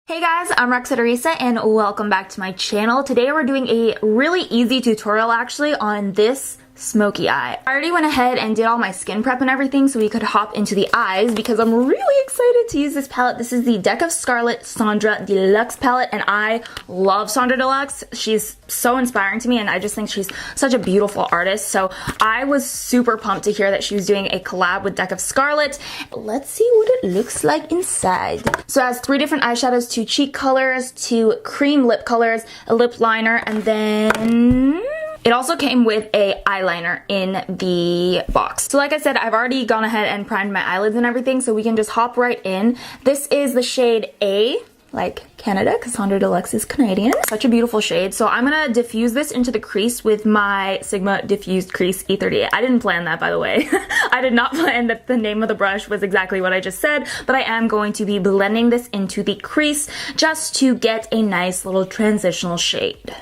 Hey guys, I'm Roxette Arisa and welcome back to my channel. Today we're doing a really easy tutorial actually on this smoky eye. I already went ahead and did all my skin prep and everything so we could hop into the eyes because I'm really excited to use this palette. This is the Deck of Scarlet Sandra Deluxe palette and I love Sandra Deluxe. She's so inspiring to me and I just think she's such a beautiful artist. So I was super pumped to hear that she was doing a collab with Deck of Scarlet. Let's see what it looks like inside. So it has 3 different eyeshadows, 2 cheek colors, 2 cream lip colors, a lip liner, and then it also came with a eyeliner in the box. So like I said, I've already gone ahead and primed my eyelids and everything, so we can just hop right in. This is the shade A, like Canada, because Sandra Deluxe is Canadian. Such a beautiful shade. So I'm gonna diffuse this into the crease with my Sigma Diffused Crease E38. I didn't plan that, by the way. I did not plan that the name of the brush was exactly what I just said, but I am going to be blending this into the crease just to get a nice little transitional shade.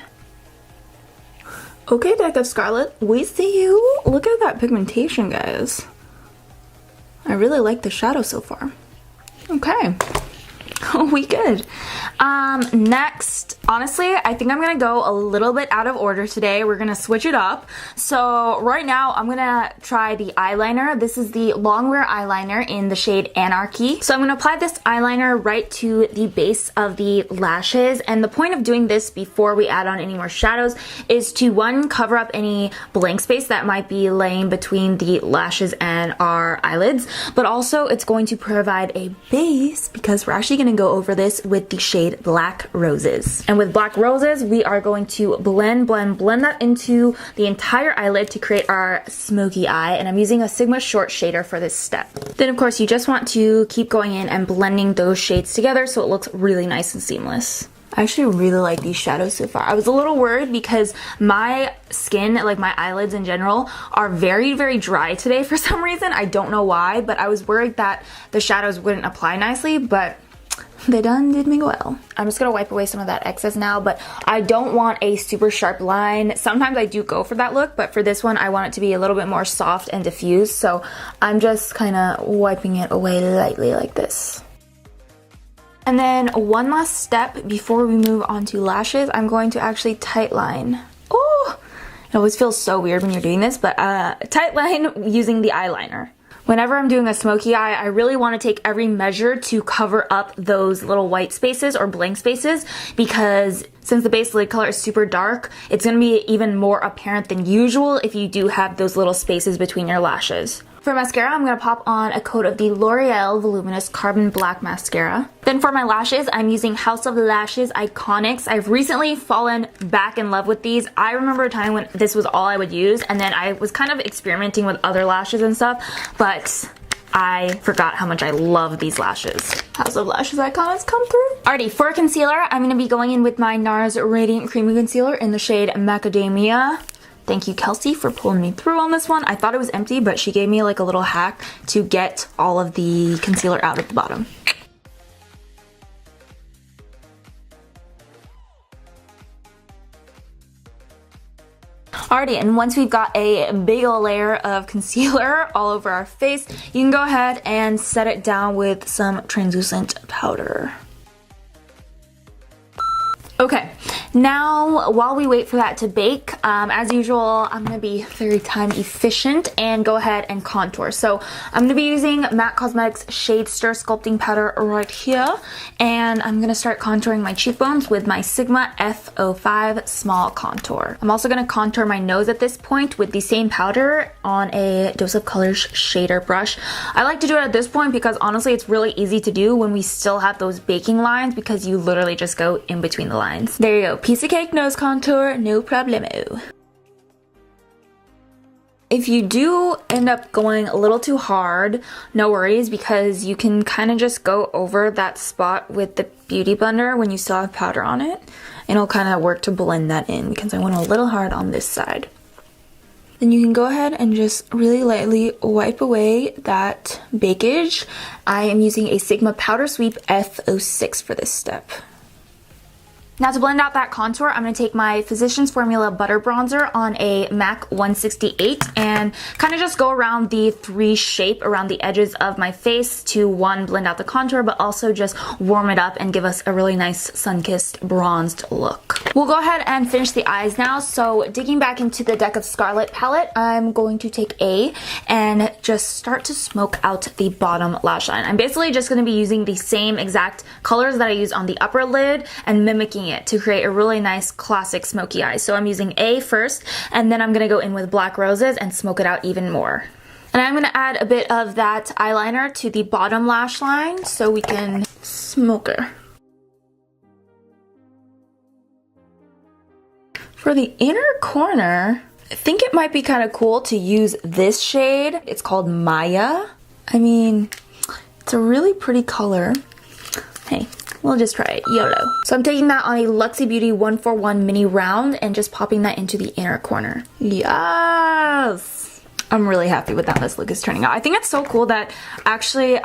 Okay, Deck of Scarlet, we see you. Look at that pigmentation, guys. I really like the shadow so far. Okay. We good. Next, honestly, I think I'm gonna go a little bit out of order today. We're gonna switch it up. So right now, I'm gonna try the eyeliner. This is the Longwear eyeliner in the shade Anarchy. So I'm gonna apply this eyeliner right to the base of the lashes. And the point of doing this before we add on any more shadows is to, 1, cover up any blank space that might be laying between the lashes and our eyelids. But also, it's going to provide a base because we're actually gonna go over this with the shade Black Roses. And with Black Roses, we are going to blend that into the entire eyelid to create our smoky eye. And I'm using a Sigma short shader for this step. Then of course, you just want to keep going in and blending those shades together so it looks really nice and seamless. I actually really like these shadows so far. I was a little worried because my skin, like my eyelids in general, are very, very dry today for some reason. I don't know why, but I was worried that the shadows wouldn't apply nicely, but they done did me well. I'm just gonna wipe away some of that excess now, but I don't want a super sharp line. Sometimes I do go for that look, but for this one, I want it to be a little bit more soft and diffused, so I'm just kind of wiping it away lightly like this. And then one last step before we move on to lashes, I'm going to actually tight line. Oh, it always feels so weird when you're doing this, but tight line using the eyeliner. Whenever I'm doing a smoky eye, I really want to take every measure to cover up those little white spaces or blank spaces because since the base lid color is super dark, it's going to be even more apparent than usual if you do have those little spaces between your lashes. For mascara, I'm going to pop on a coat of the L'Oreal Voluminous Carbon Black Mascara. Then for my lashes, I'm using House of Lashes Iconics. I've recently fallen back in love with these. I remember a time when this was all I would use, and then I was kind of experimenting with other lashes and stuff, but I forgot how much I love these lashes. House of Lashes Iconics come through. Alrighty, for concealer, I'm going to be going in with my NARS Radiant Creamy Concealer in the shade Macadamia. Thank you, Kelsey, for pulling me through on this one. I thought it was empty, but she gave me like a little hack to get all of the concealer out at the bottom. Alrighty, and once we've got a big ol' layer of concealer all over our face, you can go ahead and set it down with some translucent powder. Okay, now while we wait for that to bake, as usual, I'm going to be very time efficient and go ahead and contour. So I'm going to be using MAC Cosmetics Shade Stir Sculpting Powder right here, and I'm going to start contouring my cheekbones with my Sigma F05 Small Contour. I'm also going to contour my nose at this point with the same powder on a Dose of Colors shader brush. I like to do it at this point because honestly it's really easy to do when we still have those baking lines because you literally just go in between the lines. There you go, piece of cake nose contour, no problemo. If you do end up going a little too hard, no worries because you can kind of just go over that spot with the Beauty Blender when you still have powder on it, and it'll kind of work to blend that in because I went a little hard on this side. Then you can go ahead and just really lightly wipe away that bakage. I am using a Sigma Powder Sweep F06 for this step. Now to blend out that contour, I'm going to take my Physicians Formula Butter Bronzer on a MAC 168 and kind of just go around the 3 shape around the edges of my face to, one, blend out the contour, but also just warm it up and give us a really nice sun-kissed bronzed look. We'll go ahead and finish the eyes now. So digging back into the deck of Scarlet palette, I'm going to take A and just start to smoke out the bottom lash line. I'm basically just going to be using the same exact colors that I use on the upper lid and mimicking it to create a really nice classic smoky eye. So I'm using A first, and then I'm going to go in with Black Roses and smoke it out even more. And I'm going to add a bit of that eyeliner to the bottom lash line so we can smoke her. For the inner corner, I think it might be kind of cool to use this shade. It's called Maya. I mean, it's a really pretty color. Hey, we'll just try it, YOLO. So I'm taking that on a Luxie Beauty 141 mini round and just popping that into the inner corner. Yes! I'm really happy with how this look is turning out. I think it's so cool that actually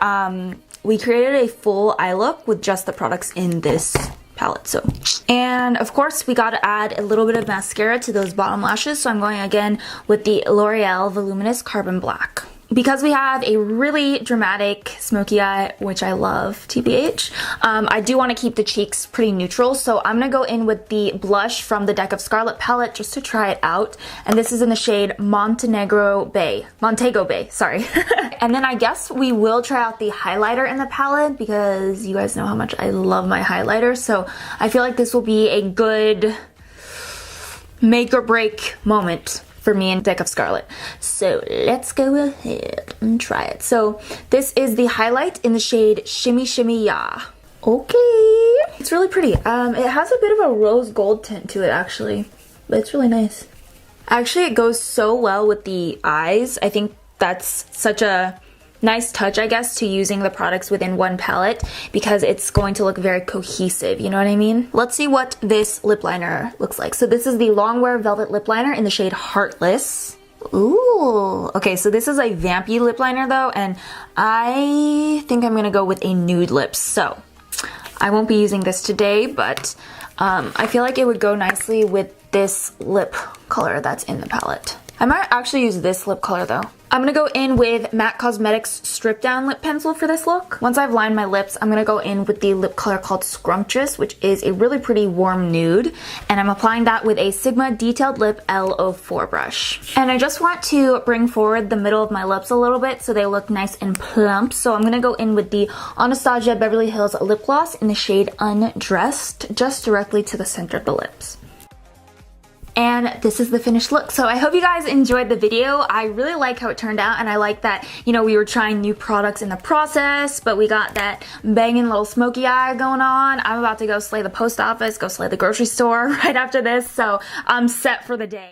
we created a full eye look with just the products in this palette. So, and of course we got to add a little bit of mascara to those bottom lashes. So I'm going again with the L'Oreal Voluminous Carbon Black. Because we have a really dramatic smoky eye, which I love, TBH, I do want to keep the cheeks pretty neutral, so I'm going to go in with the blush from the deck of Scarlet palette just to try it out. And this is in the shade Montego Bay, sorry. And then I guess we will try out the highlighter in the palette because you guys know how much I love my highlighter, so I feel like this will be a good make or break moment for me in deck of Scarlet. So let's go ahead and try it. So this is the highlight in the shade Shimmy Shimmy Ya. Okay, it's really pretty. It has a bit of a rose gold tint to it actually, but it's really nice. Actually, it goes so well with the eyes. I think that's such a nice touch, I guess, to using the products within one palette because it's going to look very cohesive, you know what I mean? Let's see what this lip liner looks like. So this is the Longwear Velvet Lip Liner in the shade Heartless. Ooh, okay, so this is a vampy lip liner though, and I think I'm gonna go with a nude lip. So I won't be using this today, but I feel like it would go nicely with this lip color that's in the palette. I might actually use this lip color though. I'm gonna go in with MAC Cosmetics Strip Down Lip Pencil for this look. Once I've lined my lips, I'm gonna go in with the lip color called Scrumptious, which is a really pretty warm nude. And I'm applying that with a Sigma Detailed Lip L04 brush. And I just want to bring forward the middle of my lips a little bit so they look nice and plump. So I'm gonna go in with the Anastasia Beverly Hills Lip Gloss in the shade Undressed, just directly to the center of the lips. And this is the finished look. So I hope you guys enjoyed the video. I really like how it turned out, and I like that, you know, we were trying new products in the process, but we got that banging little smoky eye going on. I'm about to go slay the post office, go slay the grocery store right after this, so I'm set for the day.